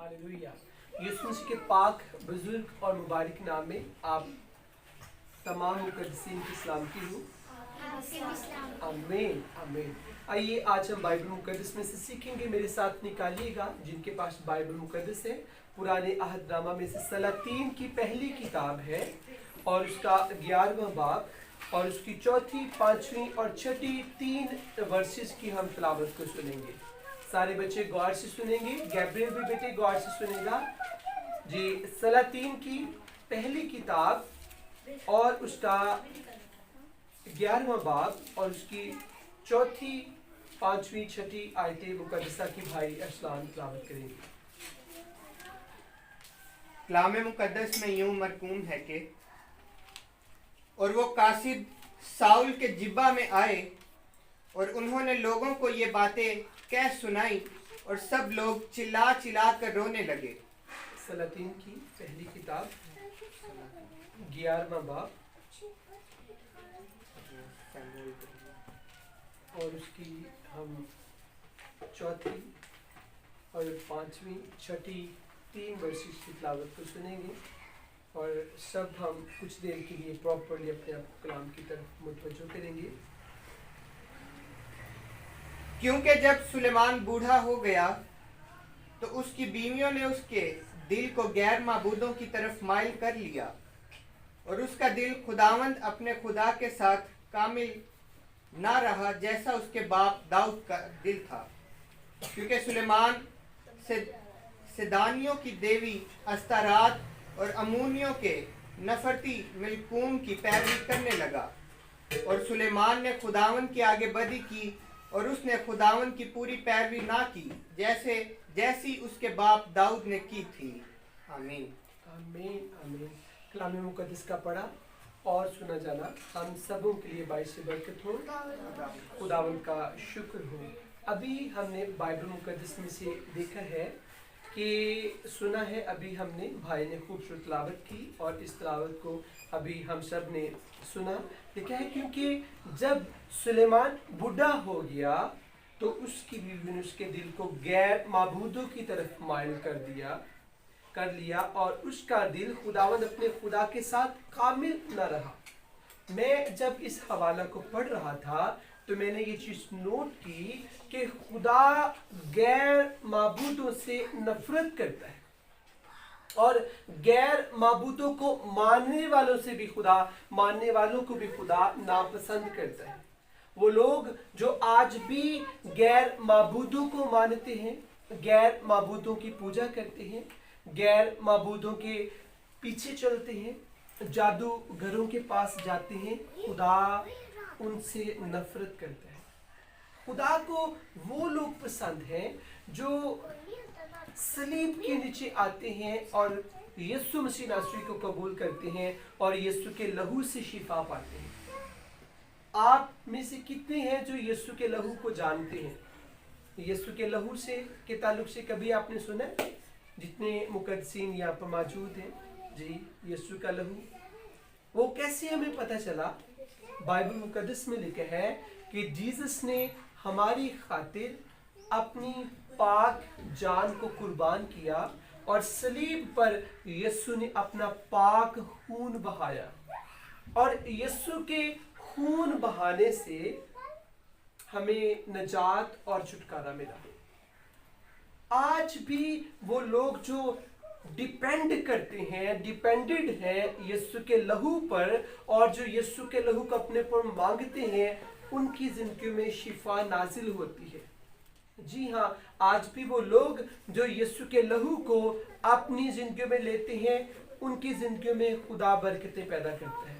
Hallelujah. यीशु मसीह के पाक बुजुर्ग और मुबारक नाम में आप तमाम मुकद्दसीन की सलामती हो। आमीन आमीन। आइए आज हम बाइबल मुकद्दस में से सीखेंगे। मेरे साथ निकालिएगा जिनके पास बाइबल मुकद्दस है। पुराने अहदनामा में से सलातीन की पहली किताब है और उसका 11वां बाब और उसकी चौथी, पांचवी और छठी 3 वर्सेस की हम तिलावत को सुनेंगे। सारे बच्चे गौर से सुनेंगे। गैब्रियल भी बेटे गौर से सुनेगा जी। सलातीन की पहली किताब और उसका 11वां बाब और उसकी चौथी, पांचवी, छठी आयतें मुकद्दसा की भाई अरसलान तिलावत करेंगे। कलाम मुकद्दस में यूं मरकूम है कि और वो कासिद साउल के जिब्बा में आए और उन्होंने लोगों को ये बातें कह सुनाई और सब लोग चिल्ला चिल्ला कर रोने लगे। सलातीन की पहली किताब 11वां बाब और उसकी हम चौथी और पांचवी, छठी 3 वर्सेस की तिलावत को सुनेंगे और सब हम कुछ देर के लिए प्रॉपर्ली अपने आप कलाम की तरफ मुतवज्जो करेंगे। क्योंकि जब सुलेमान बूढ़ा हो गया तो उसकी बीवियों ने उसके दिल को गैर माबूदों की तरफ माइल कर लिया और उसका दिल खुदावंद अपने खुदा के साथ कामिल ना रहा जैसा उसके बाप दाऊद का दिल था। क्योंकि सुलेमान सिदानियों की देवी अस्तारात और अमूनियों के नफरती मिल्कूम की पैरवी करने लगा और सुलेमान ने खुदावंद के आगे बदी की और उसने खुदावंद की पूरी पैरवी ना की जैसी उसके बाप दाऊद ने की थी। आमीन आमीन आमीन। कलाम मुकद्दस का पढ़ा और सुना जाना हम सबों के लिए बाइस से बरकत हो, खुदावंद का शुक्र हो। अभी हमने बाइबल मुकद्दस में से देखा है कि सुना है, अभी हमने भाई ने खूबसूरत तिलावत की और इस तिलावत को अभी हम सब ने सुना। देखा है क्योंकि जब सुलेमान बूढ़ा हो गया तो उसकी बीवी ने उसके दिल को गैर माबूदों की तरफ माइल कर लिया और उसका दिल खुदावंद अपने खुदा के साथ कामिल न रहा। मैं जब इस हवाला को पढ़ रहा था तो मैंने ये चीज नोट की कि खुदा गैर माबूदों से नफरत करता है और गैर माबूदों को मानने वालों से भी खुदा, मानने वालों को भी खुदा नापसंद करता है। वो लोग जो आज भी गैर माबूदों को मानते हैं, गैर माबूदों की पूजा करते हैं, गैर माबूदों के पीछे चलते हैं, जादूगरों के पास जाते हैं, खुदा उनसे नफरत करता है। खुदा को वो लोग पसंद हैं जो सलीब के नीचे आते हैं और यीशु मसीह नासरी को कबूल करते हैं और यीशु के लहू से शिफा पाते हैं। आप में से कितने हैं जो यीशु के लहू को जानते हैं? यीशु के लहू से के ताल्लुक से कभी आपने सुना? जितने मुकद्दसीन यहाँ पर मौजूद हैं जी, यीशु का लहू वो कैसे हमें पता चला? बाइबल मुकद्दस में लिखा है कि जीसस ने हमारी खातिर अपनी पाक जान को कुर्बान किया और सलीब पर यीशु ने अपना पाक खून बहाया और यीशु के खून बहाने से हमें नजात और छुटकारा मिला। आज भी वो लोग जो डिपेंड करते हैं, डिपेंडेड हैं यीशु के लहू पर और जो यीशु के लहू को अपने पर मांगते हैं, उनकी जिंदगी में शिफा नाजिल होती है। जी हाँ, आज भी वो लोग जो यीशु के लहू को अपनी जिंदगी में लेते हैं, उनकी जिंदगी में खुदा बरकतें पैदा करता है।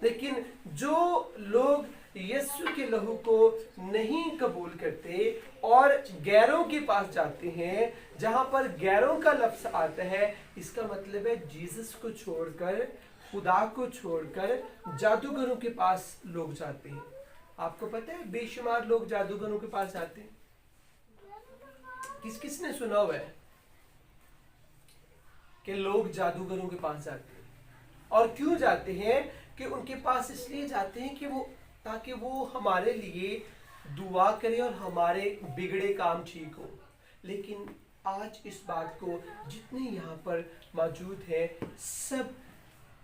लेकिन जो लोग यीशु के लहू को नहीं कबूल करते और गैरों के पास जाते हैं, जहां पर गैरों का लफ्ज आता है, इसका मतलब है जीसस को छोड़कर, खुदा को छोड़कर जादूगरों के पास लोग जाते हैं। आपको पता है बेशुमार लोग जादूगरों के पास जाते हैं। किसने सुना हुआ है कि लोग जादूगरों के पास जाते हैं? और क्यों जाते हैं? कि उनके पास इसलिए जाते हैं कि ताकि वो हमारे लिए दुआ करे और हमारे बिगड़े काम ठीक हो। लेकिन आज इस बात को जितने यहाँ पर मौजूद हैं सब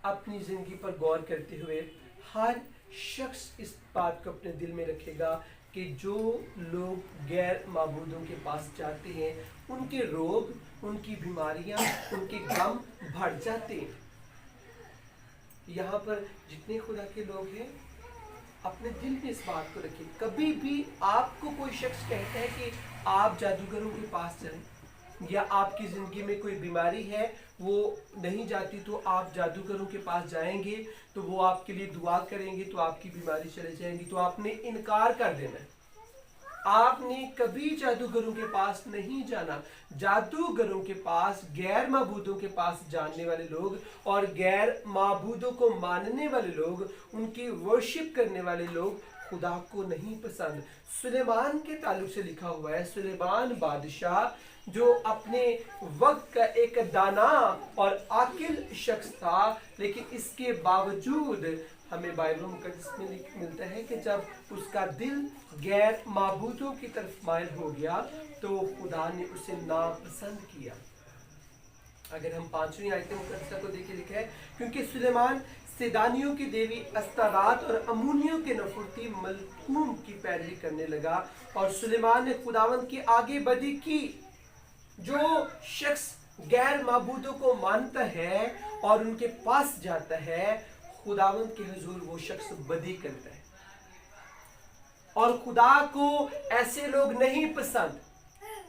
अपनी ज़िंदगी पर गौर करते हुए हर शख्स इस बात को अपने दिल में रखेगा कि जो लोग गैर माबूदों के पास जाते हैं उनके रोग, उनकी बीमारियां, उनके गम बढ़ जाते हैं। यहाँ पर जितने खुदा के लोग हैं अपने दिल में इस बात को रखें। कभी भी आपको कोई शख्स कहता है कि आप जादूगरों के पास जाएं, या आपकी ज़िंदगी में कोई बीमारी है वो नहीं जाती तो आप जादूगरों के पास जाएंगे तो वो आपके लिए दुआ करेंगे तो आपकी बीमारी चले जाएंगी, तो आपने इनकार कर देना है। आपने कभी जादूगरों के पास नहीं जाना। जादूगरों के पास, गैर माबूदों के पास जानने वाले लोग और गैर माबूदों को मानने वाले लोग, उनकी वर्शिप करने वाले लोग खुदा को नहीं पसंद। सुलेमान के ताल्लुक से लिखा हुआ है, सुलेमान बादशाह जो अपने वक्त का एक दाना और आकिल शख्स था, लेकिन इसके बावजूद हमें बाइबल मुकद्दस में मिलता है कि जब उसका दिल गैर माबूदों की तरफ माइल हो गया तो खुदा ने उसे नापसंद किया। अगर हम 5वीं आयत मुकद्दसा को देखें, लिखा है क्योंकि सुलेमान सिदानियों की देवी अस्तारात और अमूनियों के नफरती मलकूम की पैरवी करने लगा, और सुलेमान ने खुदावंद की आगे बदी की। जो शख्स गैर माबूदों को मानता है और उनके पास जाता है, खुदावंद के हुजूर वो शख्स बदी करता है, और खुदा को ऐसे लोग नहीं पसंद।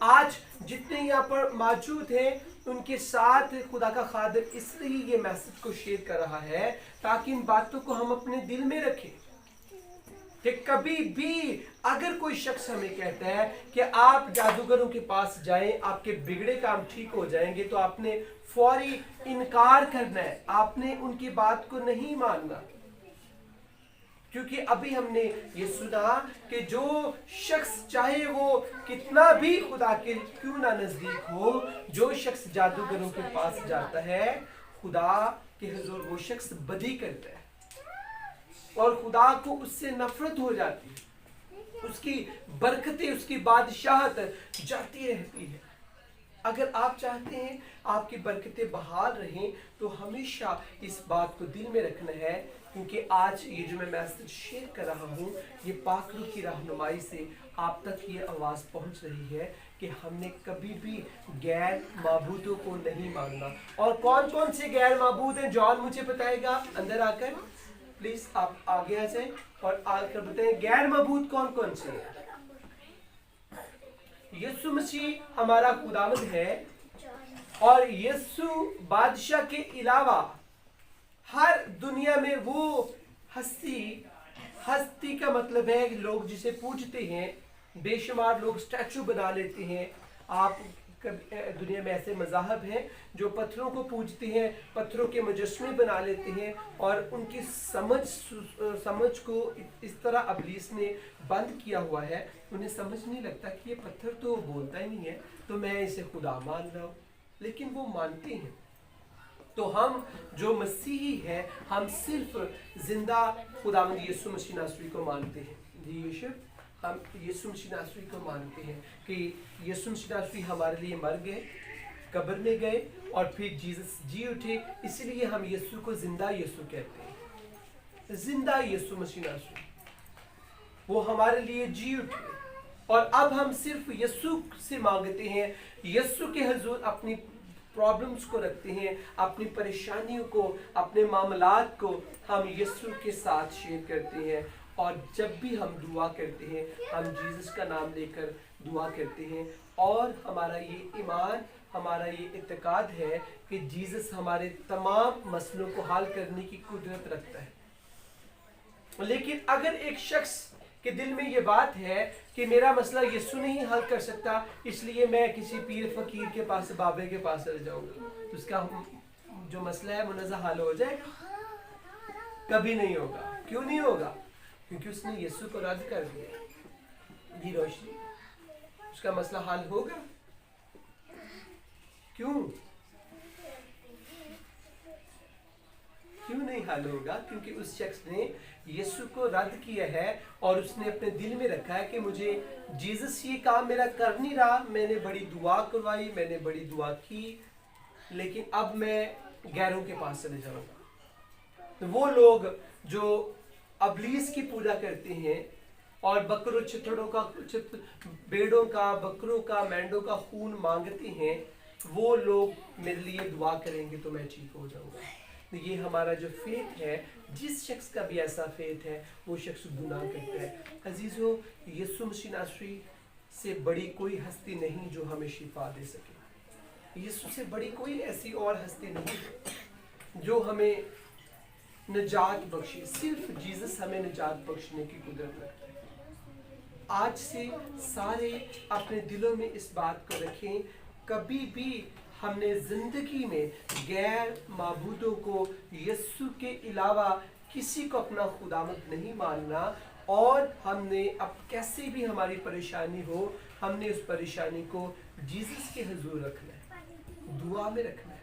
आज जितने यहाँ पर मौजूद हैं उनके साथ खुदा का खादिम इसलिए ये मैसेज को शेयर कर रहा है ताकि इन बातों को हम अपने दिल में रखें कि कभी भी अगर कोई शख्स हमें कहता है कि आप जादूगरों के पास जाएं, आपके बिगड़े काम ठीक हो जाएंगे, तो आपने फौरी इनकार करना है, आपने उनकी बात को नहीं मानना। क्योंकि अभी हमने ये सुना कि जो शख्स चाहे वो कितना भी खुदा के क्यों ना नजदीक हो, जो शख्स जादूगरों के पास जाता है खुदा के हुजूर वो शख्स बदी करता है और खुदा को उससे नफरत हो जाती है, उसकी बरकतें, उसकी बादशाहत जाती रहती है। अगर आप चाहते हैं आपकी बरकतें बहाल रहें तो हमेशा इस बात को दिल में रखना है, क्योंकि आज ये जो मैं मैसेज शेयर कर रहा हूँ ये पाक रूह की रहनुमाई से आप तक ये आवाज़ पहुँच रही है कि हमने कभी भी गैर माबूदों को नहीं मानना। और कौन कौन से गैर माबूद हैं जॉन मुझे बताएगा, अंदर आकर प्लीज आप आगे आ जाएं और आकर बताएं गैर माबूद कौन कौन से हैं। यीशु मसीह हमारा खुदावंद है, और यीशु बादशाह के अलावा हर दुनिया में वो हस्ती का मतलब है लोग जिसे पूजते हैं। बेशुमार लोग स्टैचू बना लेते हैं। आप दुनिया में ऐसे मज़ाहब हैं जो पत्थरों को पूजते हैं, पत्थरों के मुजस्मे बना लेते हैं, और उनकी समझ को इस तरह अबलीस ने बंद किया हुआ है, उन्हें समझ नहीं लगता कि ये पत्थर तो बोलता ही नहीं है तो मैं इसे खुदा मान रहा हूँ, लेकिन वो मानते हैं। तो हम जो मसीही हैं हम सिर्फ जिंदा खुदावंद यीशु मसीह नासरी को मानते हैं। जी यीशु, हम यीशु मसीह नासरी को मानते हैं कि यीशु मसीह नासरी हमारे लिए मर गए, कब्र में गए और फिर जीसस जी उठे, इसलिए हम यीशु को जिंदा यीशु कहते हैं। जिंदा यीशु मसीह नासरी वो हमारे लिए जी उठे, और अब हम सिर्फ यीशु से मांगते हैं, यीशु के हुजूर अपनी प्रॉब्लम्स को रखते हैं, अपनी परेशानियों को, अपने मामलात को हम यीशु के साथ शेयर करते हैं। और जब भी हम दुआ करते हैं हम जीसस का नाम लेकर दुआ करते हैं, और हमारा ये ईमान, हमारा ये इत्तेकाद है कि जीसस हमारे तमाम मसलों को हल करने की कुदरत रखता है। लेकिन अगर एक शख्स के दिल में ये बात है कि मेरा मसला यीशु नहीं हल कर सकता, इसलिए मैं किसी पीर फकीर के पास, बाबे के पास चले जाऊंगा, तो उसका जो मसला है मुनज़्ज़ा हल हो जाएगा? कभी नहीं होगा। क्यों नहीं होगा? क्योंकि उसने यीशु को रद्द कर दिया। ये रोशनी, उसका मसला हल होगा? क्यों नहीं हाल होगा, क्योंकि उस शख्स ने यीशु को रद्द किया है और उसने अपने दिल में रखा है कि मुझे जीसस ये काम मेरा कर नहीं रहा, मैंने बड़ी दुआ करवाई, मैंने बड़ी दुआ की, लेकिन अब मैं गैरों के पास चले जाऊंगा। तो वो लोग जो अबलीस की पूजा करते हैं और बकरों चिथड़ों का भेड़ों का, बकरों का, मेंढों का खून मांगते हैं, वो लोग मेरे लिए दुआ करेंगे तो मैं ठीक हो जाऊंगा। तो ये हमारा जो फेथ है, जिस शख्स का भी ऐसा फेथ है वो शख्स गुनाह करता है। अजीजों, यीशु मसीह नासरी से बड़ी कोई हस्ती नहीं जो हमें शिफा दे सके। यीशु से बड़ी कोई ऐसी और हस्ती नहीं जो हमें निजात बख्शे। सिर्फ जीसस हमें निजात बख्शने की कुदरत रखता है। आज से सारे अपने दिलों में इस बात को रखें, कभी भी हमने जिंदगी में गैर माबूदों को यीशु के अलावा किसी को अपना खुदावंद नहीं मानना, और हमने अब कैसे भी हमारी परेशानी हो, हमने उस परेशानी को जीसस के हुजूर रखना है, दुआ में रखना है।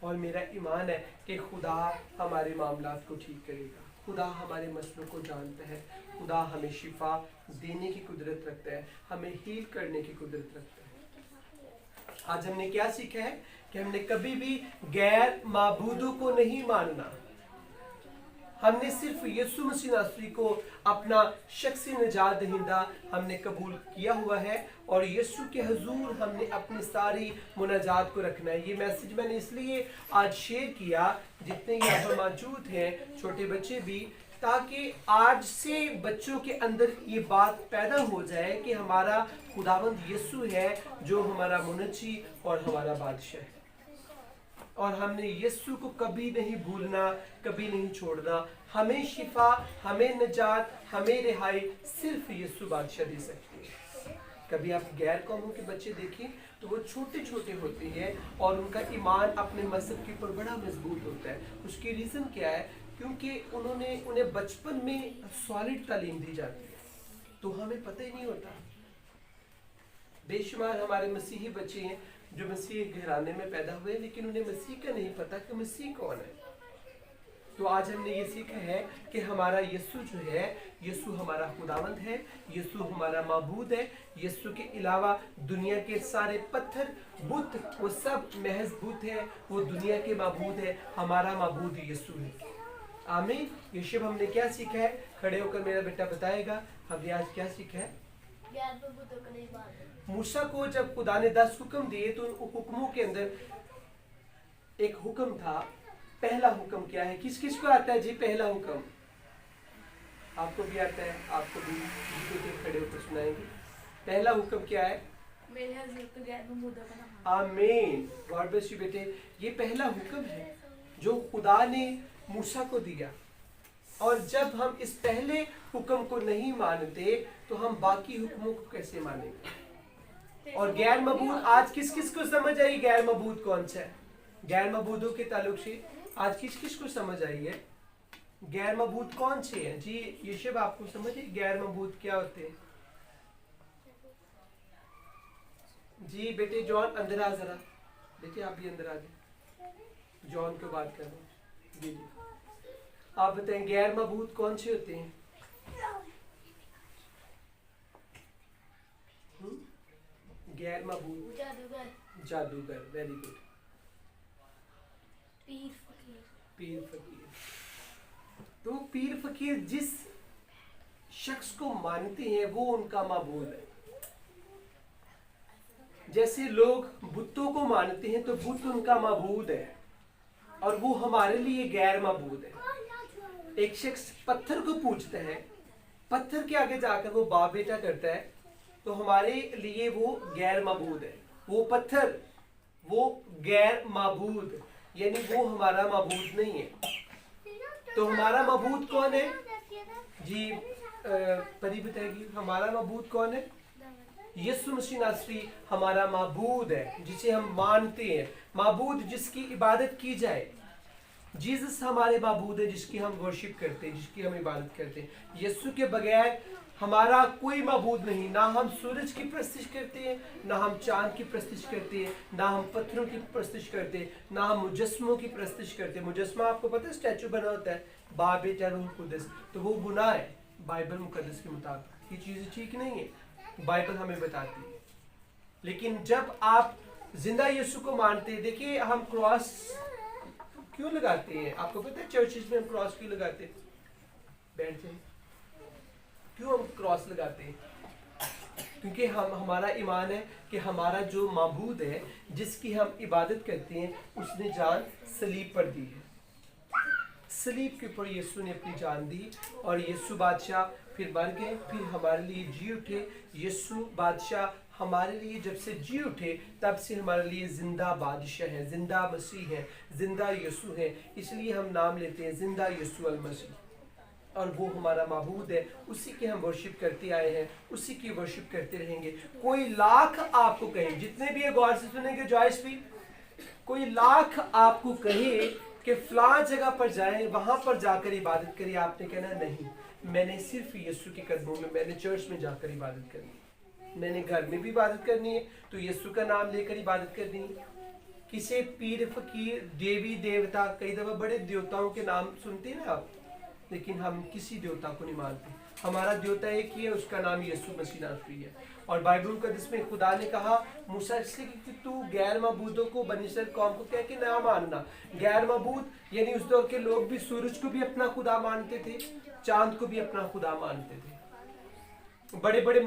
और मेरा ईमान है कि खुदा हमारे मामलात को ठीक करेगा, खुदा हमारे मसलों को जानता है, खुदा हमें शिफा देने की कुदरत रखता है, हमें हील करने की कुदरत रखता है। आज हमने क्या सीखा है कि हमने कभी भी गैर माबूदों को नहीं मानना। हमने सिर्फ यीशु मसीह नासरी को अपना शख्सी निजात दहिंदा हमने कबूल किया हुआ है, और यीशु के हुजूर हमने अपनी सारी मुनाजात को रखना है। ये मैसेज मैंने इसलिए आज शेयर किया, जितने यहाँ पर मौजूद हैं छोटे बच्चे भी, ताकि आज से बच्चों के अंदर ये बात पैदा हो जाए कि हमारा खुदावंद यीशु है जो हमारा मुनज्जी और हमारा बादशाह है, और हमने यीशु को कभी नहीं भूलना, कभी नहीं छोड़ना। हमें शिफा, हमें निजात, हमें रिहाई सिर्फ यीशु बादशाह दे सकती है। कभी आप गैर कौमों के बच्चे देखें तो वो छोटे छोटे होते हैं और उनका ईमान अपने मजहब के ऊपर बड़ा मजबूत होता है। उसकी रीज़न क्या है? क्योंकि उन्हें बचपन में सॉलिड तालीम दी जाती है, तो हमें पता ही नहीं होता। बेशुमार हमारे मसीही बच्चे हैं जो मसीह घराने में पैदा हुए, लेकिन उन्हें मसीह का नहीं पता कि मसीह कौन है। तो आज हमने ये सीखा है कि हमारा यीशु जो है, यीशु हमारा खुदावंद है, यीशु हमारा माबूद है। यीशु के अलावा दुनिया के सारे पत्थर, बुत, वो सब महज बुत है, वो दुनिया के माबूद है। हमारा माबूद यीशु है। आमीन। ये शब हमने क्या सीखा है? खड़े होकर मेरा बेटा बताएगा हमने आज क्या सीखा है। मूसा को जब खुदा ने 10 हुक्म दिए तो उन हुक्मों के अंदर एक हुक्म था। पहला हुक्म क्या है? किस किस को आता है जी पहला हुक्म? आपको भी आता है, आपको भी खड़े होकर सुनाएंगे। पहला हुक्म क्या है? आमीन। गॉड ब्लेस यू बेटे। ये पहला हुक्म है जो खुदा ने मूसा को दिया, और जब हम इस पहले हुक्म को नहीं मानते तो हम बाकी हुक्मों को कैसे मानेंगे? और गैर मबूद आज किस किस को समझ आई? गैर मबूद कौन सा है? गैर मबूदों के ताल्लुक से आज किस किस को समझ आई है? गैर मबूद कौन से हैं जी? ये शब आपको समझ आई गैर मबूद क्या होते हैं? जी बेटे जॉन अंदर आ जरा, बेटे आप भी अंदर आ जाए। जॉन को बात कर रहा हूँ। जी जी आप बताएं गैर मबूद कौन से होते हैं? गैर मबूद जादूगर। Very good. पीर फकीर। तो पीर फकीर जिस शख्स को मानते हैं वो उनका माबूद है। जैसे लोग बुतों को मानते हैं तो बुत उनका माबूद है, और वो हमारे लिए गैर माबूद है। एक शख्स पत्थर को पूजता है, पत्थर के आगे जाकर वो बाप बेटा करता है, तो हमारे लिए वो गैर माबूद है। वो पत्थर, वो गैर माबूद, यानी वो हमारा माबूद नहीं है। तो हमारा माबूद कौन है जी? परी बताएगी हमारा माबूद कौन है? यीशु मसीह नासरी हमारा माबूद है, जिसे हम मानते हैं, माबूद जिसकी इबादत की जाए। जीसस हमारे माबूद है जिसकी हम वर्शिप करते हैं, जिसकी हम इबादत करते हैं। यीशु के बगैर हमारा कोई मबूद नहीं, ना हम सूरज की प्रस्तिश करते हैं, ना हम चांद की प्रस्तिश करते हैं, ना हम पत्थरों की प्रस्तिश करते हैं, ना हम मुजस्मों की प्रस्तिश करते हैं। मुजस्मा आपको पता है स्टैचू बना होता है, बाप बेटा रूह कुदस, तो वो गुनाह है बाइबल मुकद्दस के मुताबिक। ये चीज़ें ठीक नहीं है, बाइबल हमें बताती है। लेकिन जब आप जिंदा यीशु को मानते हैं, देखिए हम क्रॉस क्यों लगाते हैं? आपको पता है चर्चेज में हम क्रॉस क्यों लगाते हैं? बैठ जाइए। क्यों हम क्रॉस लगाते हैं? क्योंकि हमारा ईमान है कि हमारा जो माबूद है, जिसकी हम इबादत करते हैं, उसने जान सलीब पर दी है। सलीब के ऊपर यीशु ने अपनी जान दी और यीशु बादशाह फिर मर गए, फिर हमारे लिए जी उठे। यीशु बादशाह हमारे लिए जब से जी उठे, तब से हमारे लिए जिंदा बादशाह है, जिंदा मसीह है, जिंदा यीशु है। इसलिए हम नाम लेते हैं जिंदा यीशु अल मसीह। और वो हमारा माबूद है, उसी के हम वर्शिप करते आए हैं, उसी की वर्शिप करते रहेंगे। कोई लाख आपको कहे, जितने भी ये गौर से सुनेंगे जॉइस भी, कोई लाख आपको कहे कि फलां जगह पर जाएं, वहां पर जाकर इबादत करिए, आपने कहना नहीं, मैंने सिर्फ यीशु के कदमों में, मैंने चर्च में जाकर इबादत करनी है, मैंने घर में भी इबादत करनी है तो यीशु का नाम लेकर इबादत करनी है। किसी पीर फकीर देवी देवता, कई दफा बड़े देवताओं के नाम सुनते हैं ना आप, लेकिन हम किसी देवता को नहीं मानते। हमारा देवता एक ही है, उसका नाम यीशु मसीह नासरी है। और बाइबल मुकद्दस में खुदा ने कहा मूसा से कि तू गैर मबूदों को बनी इस्राएल कौम को कह के ना मानना। गैर मबूद यानी उस दौर के लोग भी सूरज को भी अपना खुदा मानते थे, चांद को भी अपना खुदा मानते थे। बड़े बड़े